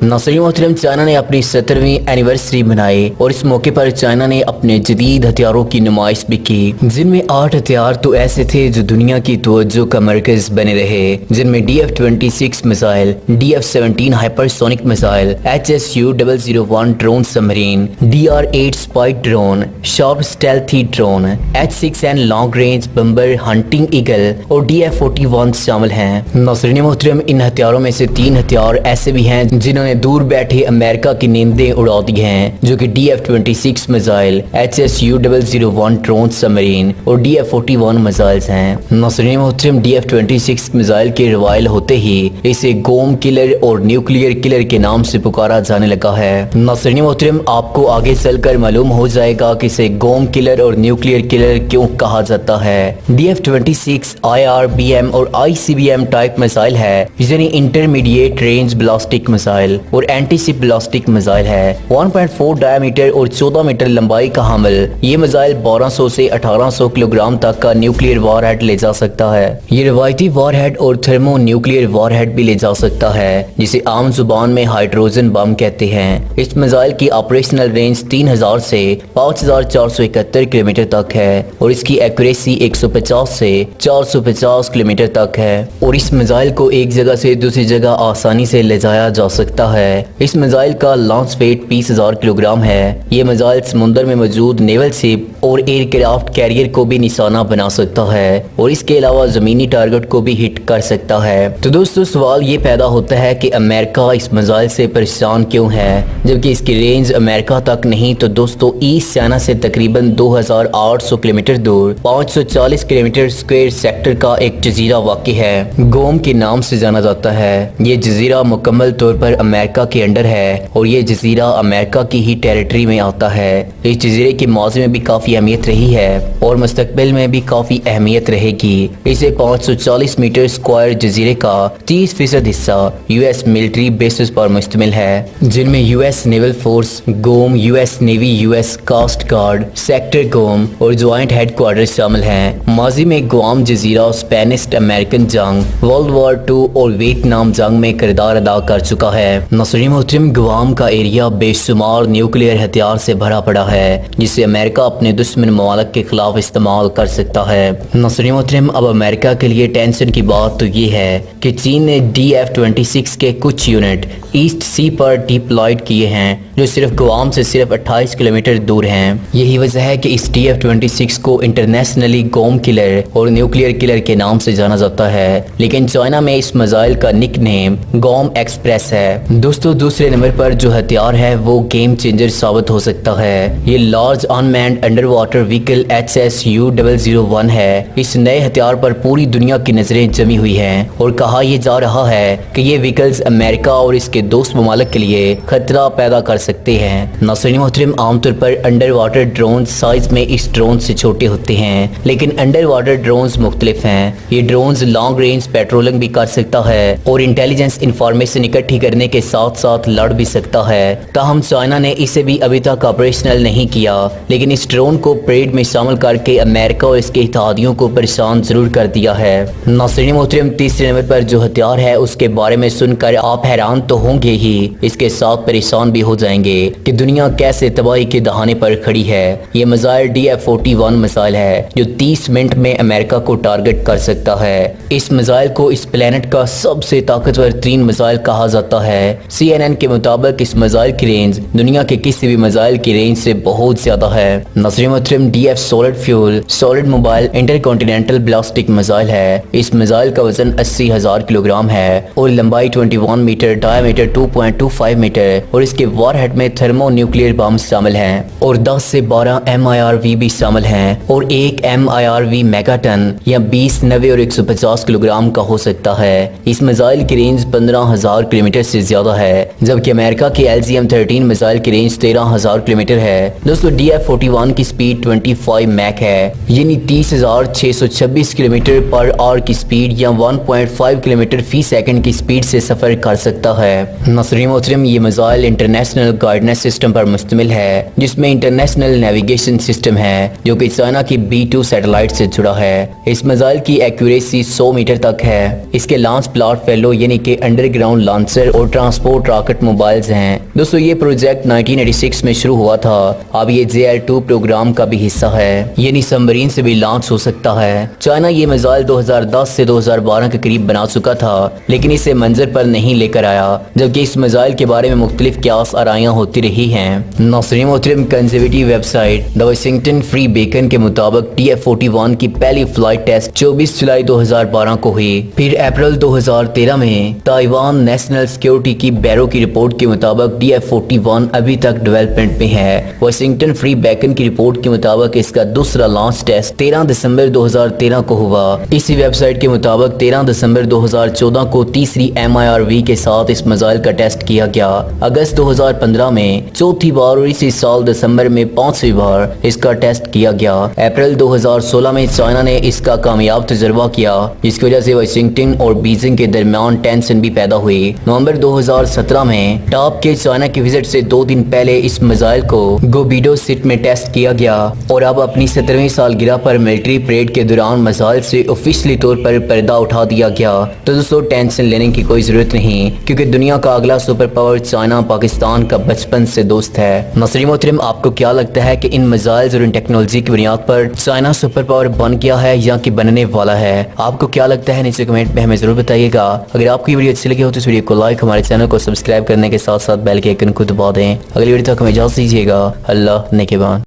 नाज़रीन मोहतरम, चाइना ने अपनी 70वीं एनिवर्सरी मनाई और इस मौके पर चाइना ने अपने जदीद हथियारों की नुमाइश भी की, जिनमें 8 हथियार तो ऐसे थे जो दुनिया की तवज्जो का मरकज बने रहे, जिनमें DF-26 missile, DF-17 hypersonic missile, HSU-001 drone submarine, DR-8 spy drone, sharp stealthy drone, H-6N long range bomber hunting eagle और DF-41 शामिल हैं। नाज़रीन मोहतरम, इन हथियारों में से 3 हथियार ऐसे भी हैं जिन्होंने दूर बैठे अमेरिका की नींदें उड़ा दी हैं, जो कि DF-26 missile, HSU-001 drone submarine और DF-41 मिसाइल्स हैं। नाज़रीन मोहतरम, DF-26 मिसाइल के रवायल होते ही इसे गोम किलर और न्यूक्लियर किलर के नाम से पुकारा जाने लगा है। नाज़रीन मोहतरम, आपको आगे चलकर मालूम हो जाएगा कि इसे गोम किलर और न्यूक्लियर किलर क्यों कहा जाता है। DF-26 IRBM और ICBM टाइप मिसाइल है, यानी इंटरमीडिएट रेंज ब्लास्टिक मिसाइल और एंटी शिप ब्लास्टिक मिसाइल है। 1.4 डायमीटर और 14 मीटर लंबाई का हामिल ये मिसाइल 1200 से 1800 किलोग्राम तक का न्यूक्लियर वॉरहेड ले जा सकता है। ये रवायती वॉरहेड और थर्मो न्यूक्लियर वॉरहेड भी ले जा सकता है, जिसे आम जुबान में हाइड्रोजन बम कहते हैं। इस मिसाइल की ऑपरेशनल रेंज 3000 से 5471 किलोमीटर तक है और इसकी एक्यूरेसी 150 से 450 किलोमीटर तक है और इस मिसाइल को एक जगह से दूसरी जगह आसानी से ले जाया जा सकता है। इस मिसाइल का लॉन्च वेट 20,000 किलोग्राम है। ये मिसाइल समुद्र में मौजूद नेवल शिप और एयरक्राफ्ट कैरियर को भी निशाना बना सकता है और इसके अलावा जमीनी टारगेट को भी हिट कर सकता है। तो दोस्तों, सवाल ये पैदा होता है कि अमेरिका इस मिसाइल से परेशान क्यों है, जबकि इसकी रेंज अमेरिका तक नहीं तो दोस्तों ईस्ट चाइना से तकरीबन 2800 किलोमीटर दूर 540 किलोमीटर स्क्वायर सेक्टर का एक जजीरा वाक़ई है। गोम के नाम से जाना जाता है। ये जजीरा मुकम्मल तौर पर अमेरिका के अंडर है और ये जजीरा अमेरिका की ही टेरिटरी में आता है। इस जजीरे की माजी में भी काफी अहमियत रही है और मुस्तकबिल में भी काफी अहमियत रहेगी। इसे 540 मीटर स्क्वायर जजीरे का 30% हिस्सा US मिलिट्री बेसिस पर मुश्तमिल है, जिनमें US नेवल फोर्स, गोम, US navy, US coast guard, sector गोम और ज्वाइंट हेडक्वार्टर शामिल हैं। माजी में गुआम जजीरा स्पेनिश अमेरिकन जंग, वर्ल्ड वॉर II और वियतनाम जंग में किरदार अदा कर चुका है। नाज़रीन मोहतरम, गुआम का एरिया बेशुमार न्यूक्लियर हथियार से भरा पड़ा है, जिसे अमेरिका अपने दुश्मन ममालिक के खिलाफ इस्तेमाल कर सकता है। नाज़रीन मोहतरम, अब अमेरिका के लिए टेंशन की बात तो ये है कि चीन ने DF-26 के कुछ यूनिट ईस्ट सी पर डिप्लॉयड किए हैं, जो सिर्फ गुआम से सिर्फ 28 किलोमीटर दूर हैं। यही वजह है कि इस DF-26 को इंटरनेशनली गोम किलर और न्यूक्लियर किलर के नाम से जाना जाता है, लेकिन चाइना में इस मिसाइल का निक नेम गोम एक्सप्रेस है। दोस्तों, दूसरे नंबर पर जो हथियार है वो गेम चेंजर साबित हो सकता है। ये large unmanned under water vehicle HSU-001 है। इस नए हथियार पर पूरी दुनिया की नजरें जमी हुई हैं और कहा यह जा रहा है कि ये व्हीकल्स अमेरिका और इसके दोस्त ममालिक के लिए खतरा पैदा कर सकते हैं। नाज़रीन मोहतरम, आमतौर पर अंडर वाटर ड्रोन साइज में इस ड्रोन से छोटे होते हैं, लेकिन अंडर वाटर ड्रोन मुख्तलिफ हैं। ये ड्रोन लॉन्ग रेंज पेट्रोलिंग भी कर सकता है और इंटेलिजेंस इंफॉर्मेशन इकट्ठी करने के साथ साथ लड़ भी सकता है। ताहम चाइना ने इसे भी अभी तक ऑपरेशनल नहीं किया, लेकिन इस ड्रोन को परेड में शामिल करके अमेरिका और इसके इत्तेहादियों को परेशान जरूर कर दिया है। नाज़रीन मोहतरम, तीसरे नंबर पर जो हथियार है उसके बारे में सुनकर आप हैरान तो होंगे ही, इसके साथ परेशान भी हो जाएंगे कि दुनिया कैसे तबाही के दहाने पर खड़ी है। ये मिसाइल DF-41 मिसाइल है जो 30 मिनट में अमेरिका को टारगेट कर सकता है। इस मिसाइल को इस प्लेनेट का सबसे ताकतवर तरीन मिसाइल कहा जाता है। CNN के मुताबिक इस मिसाइल की रेंज दुनिया के किसी भी मिसाइल की रेंज से बहुत ज्यादा है। नाज़रीन मोहतरम, DF solid fuel solid mobile intercontinental ballistic missile है। इस मिसाइल का वजन 80,000 किलोग्राम है और लंबाई 21 मीटर, डायमीटर 2.25 मीटर और इसके वॉरहेड में थर्मो न्यूक्लियर बम शामिल हैं और 10 से 12 MIRV भी शामिल हैं और एक MIRV मेगाटन या 20, 90 और 150 किलोग्राम का हो सकता है। इस मिसाइल की रेंज 15,000 किलोमीटर से ज्यादा है, जबकि अमेरिका की LGM-13 मिसाइल की रेंज 13,000 किलोमीटर है। दोस्तों, DF-41 की स्पीड 25 मैक है, यानी 30,626 किलोमीटर पर आवर की स्पीड या 1.5 किलोमीटर फी सेकंड की स्पीड से सफर कर सकता है। नाज़रीन मोहतरम, ये मिसाइल इंटरनेशनल कोऑर्डिनेट सिस्टम पर मुश्तमिल है, जिसमें इंटरनेशनल नेविगेशन सिस्टम है जो कि चाइना की B2 सैटेलाइट से जुड़ा है। इस मिसाइल की एक्यूरेसी 100 मीटर तक है। इसके लॉन्च प्लेटफॉर्म यानी कि अंडरग्राउंड लॉन्चर और ट्रांसपोर्ट रॉकेट मोबाइल्स हैं। दोस्तों, ये प्रोजेक्ट 1986 में शुरू हुआ था। अब ये JL2 प्रोग्राम का भी हिस्सा है, यानी सबमरीन से भी लॉन्च हो सकता है। चाइना ये मिसाइल 2010 से 2012 के करीब बना चुका था, लेकिन इसे मंजर पर नहीं लेकर आया, जबकि इस मिसाइल के बारे में मुख्तलिफ क़यास आराइयाँ होती रही हैं। नाज़रीन मोहतरम, conservative website the Washington free beacon के मुताबिक TF-41 की पहली फ्लाइट टेस्ट 24 जुलाई 2012 को हुई। फिर अप्रैल 2013 में ताइवान नेशनल सिक्योरिटी की बैरो की रिपोर्ट के मुताबिक TF-41 अभी तक डेवलपमेंट में है। वाशिंगटन फ्री बेकन की रिपोर्ट के मुताबिक इसका दूसरा लॉन्च टेस्ट 13 दिसंबर 2013 को हुआ। इसी वेबसाइट के मुताबिक 13 दिसंबर 2014 को तीसरी MIRV के साथ इस मिसाइल का टेस्ट किया गया। अगस्त 2015 में चौथी बार और इसी साल दिसंबर में 5वीं बार इसका टेस्ट किया गया। अप्रैल 2016 में चाइना ने इसका कामयाब तजर्बा किया, जिसकी वजह से वाशिंगटन और बीजिंग के दरमियान टेंशन भी पैदा हुई। नवंबर 2017 में टॉप के चाइना की विजिट से 2 दिन पहले इस मिसाइल को गोबीडो सिटी में टेस्ट किया गया और अब अपनी 17वीं सालगिरह पर मिलिट्री परेड के दौरान मिसाइल से ऑफिशियली तौर पर पर्दा उठा दिया गया। तो दोस्तों, टेंशन लेने की कोई जरूरत नहीं, क्योंकि दुनिया का अगला सुपर पावर चाइना पाकिस्तान का बचपन से दोस्त है। नाज़रीन मोहतरम, आपको क्या लगता है कि इन मिसाइल्स और इन टेक्नोलॉजी की बुनियाद पर चाइना सुपर पावर बन गया है या कि बनने वाला है? आपको क्या लगता है, नीचे कमेंट में हमें जरूर बताइएगा। अगर आपको ये वीडियो अच्छी लगी हो तो इस वीडियो को लाइक, हमारे चैनल को सब्सक्राइब करने के साथ साथ बेल के आइकन को दबा दें। अगली वीडियो तक हमें इजाज़त दीजिएगा। अल्लाह नेगहबान।